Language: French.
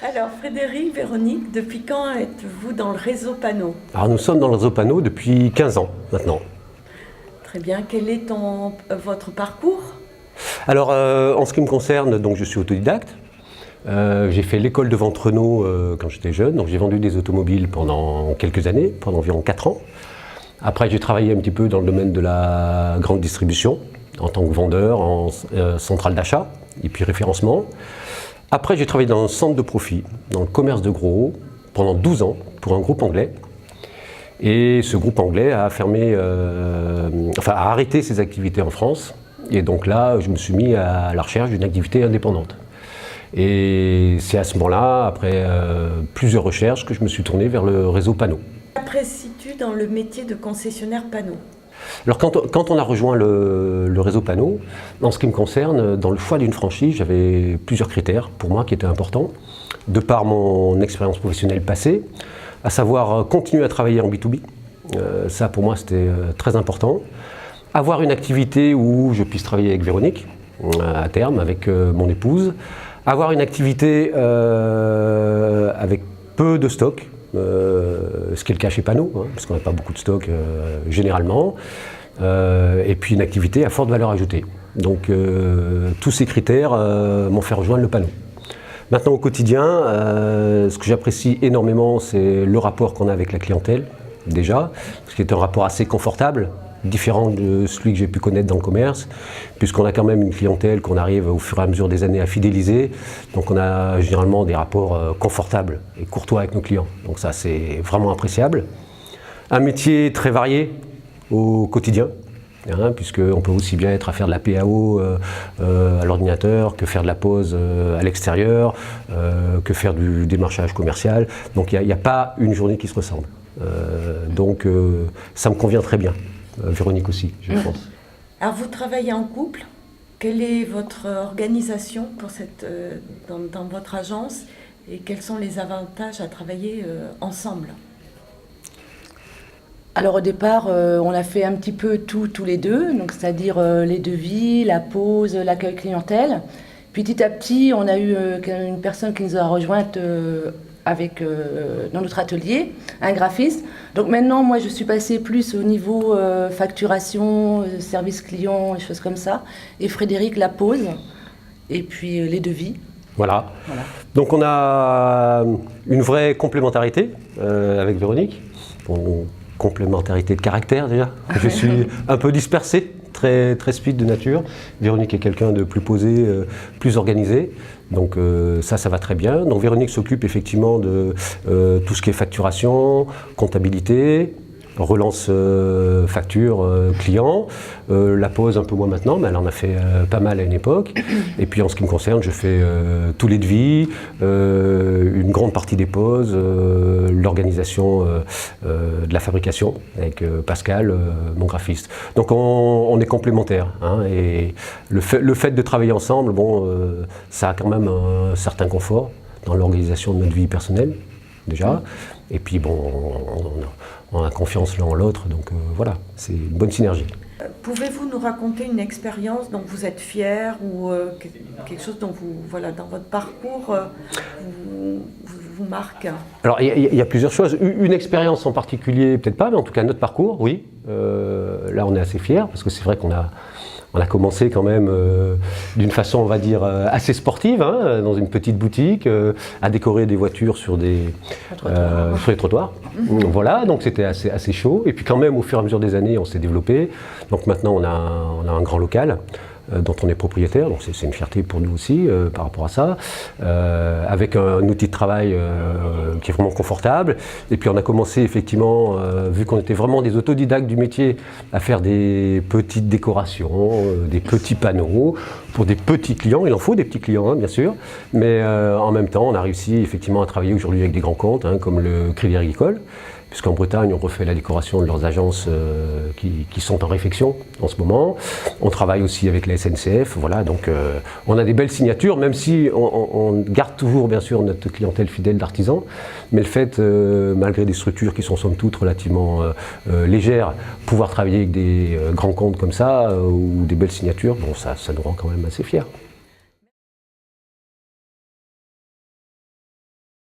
Alors Frédéric, Véronique, depuis quand êtes-vous dans le réseau Panneau? Alors nous sommes dans le réseau Panneau depuis 15 ans maintenant. Très bien, quel est votre parcours? Alors en ce qui me concerne, donc, je suis autodidacte. J'ai fait l'école de vente Renault quand j'étais jeune, donc j'ai vendu des automobiles pendant quelques années, pendant environ 4 ans. Après j'ai travaillé un petit peu dans le domaine de la grande distribution, en tant que vendeur, en centrale d'achat et puis référencement. Après j'ai travaillé dans un centre de profit, dans le commerce de gros, pendant 12 ans, pour un groupe anglais. Et ce groupe anglais a a arrêté ses activités en France. Et donc là, je me suis mis à la recherche d'une activité indépendante. Et c'est à ce moment-là, après plusieurs recherches, que je me suis tourné vers le réseau Panneau. Qu'apprécies-tu dans le métier de concessionnaire Panneau? Alors quand on a rejoint le réseau Panneau, en ce qui me concerne, dans le choix d'une franchise, j'avais plusieurs critères pour moi qui étaient importants, de par mon expérience professionnelle passée, à savoir continuer à travailler en B2B. Ça pour moi c'était très important. Avoir une activité où je puisse travailler avec Véronique, à terme, avec mon épouse. Avoir une activité avec peu de stock, ce qui est le cas chez Panneau, hein, parce qu'on n'a pas beaucoup de stock généralement. Et puis une activité à forte valeur ajoutée. Donc tous ces critères m'ont fait rejoindre le Panneau. Maintenant au quotidien, ce que j'apprécie énormément, c'est le rapport qu'on a avec la clientèle, déjà, ce qui est un rapport assez confortable, différent de celui que j'ai pu connaître dans le commerce, puisqu'on a quand même une clientèle qu'on arrive au fur et à mesure des années à fidéliser. Donc on a généralement des rapports confortables et courtois avec nos clients. Donc ça c'est vraiment appréciable. Un métier très varié au quotidien, hein, puisqu'on peut aussi bien être à faire de la PAO à l'ordinateur, que faire de la pause à l'extérieur, que faire du démarchage commercial. Donc il n'y a pas une journée qui se ressemble. Donc ça me convient très bien. Véronique aussi, je pense. Alors vous travaillez en couple. Quelle est votre organisation pour dans votre agence et quels sont les avantages à travailler ensemble? Alors au départ, on a fait un petit peu tout tous les deux, donc c'est-à-dire les devis, la pause, l'accueil clientèle. Puis petit à petit, on a eu une personne qui nous a rejointe dans notre atelier, un graphiste. Donc maintenant, moi, je suis passée plus au niveau facturation, service client, des choses comme ça. Et Frédéric, la pause, et puis les devis. Voilà. Donc on a une vraie complémentarité avec Véronique. Bon, complémentarité de caractère déjà. Je suis un peu dispersé, très speed de nature. Véronique est quelqu'un de plus posé, plus organisé. Donc ça va très bien. Donc Véronique s'occupe effectivement de tout ce qui est facturation, comptabilité, relance facture client, la pause un peu moins maintenant, mais elle en a fait pas mal à une époque. Et puis en ce qui me concerne, je fais tous les devis, une grande partie des pauses, l'organisation de la fabrication avec Pascal, mon graphiste. Donc on est complémentaires, hein, et le fait de travailler ensemble, bon, ça a quand même un certain confort dans l'organisation de notre vie personnelle déjà. Et puis bon, on a confiance l'un en l'autre, donc voilà, c'est une bonne synergie. Pouvez-vous nous raconter une expérience dont vous êtes fier ou quelque chose dont dans votre parcours, vous marque? Alors il y a plusieurs choses. Une expérience en particulier, peut-être pas, mais en tout cas notre parcours, oui. Là on est assez fiers, parce que c'est vrai qu'on a commencé quand même d'une façon, on va dire, assez sportive, hein, dans une petite boutique, à décorer des voitures sur les trottoirs. Voilà, donc c'était assez chaud. Et puis quand même, au fur et à mesure des années, on s'est développé. Donc maintenant, on a un grand local dont on est propriétaire, donc c'est une fierté pour nous aussi par rapport à ça, avec un outil de travail qui est vraiment confortable. Et puis on a commencé effectivement, vu qu'on était vraiment des autodidactes du métier, à faire des petites décorations, des petits panneaux pour des petits clients. Il en faut des petits clients, hein, bien sûr, mais en même temps on a réussi effectivement à travailler aujourd'hui avec des grands comptes, hein, comme le Crédit Agricole, puisqu'en Bretagne, on refait la décoration de leurs agences qui sont en réfection en ce moment. On travaille aussi avec la SNCF, voilà, donc on a des belles signatures, même si on garde toujours, bien sûr, notre clientèle fidèle d'artisans, mais le fait, malgré des structures qui sont somme toute relativement légères, pouvoir travailler avec des grands comptes comme ça, ou des belles signatures, bon, ça nous rend quand même assez fiers.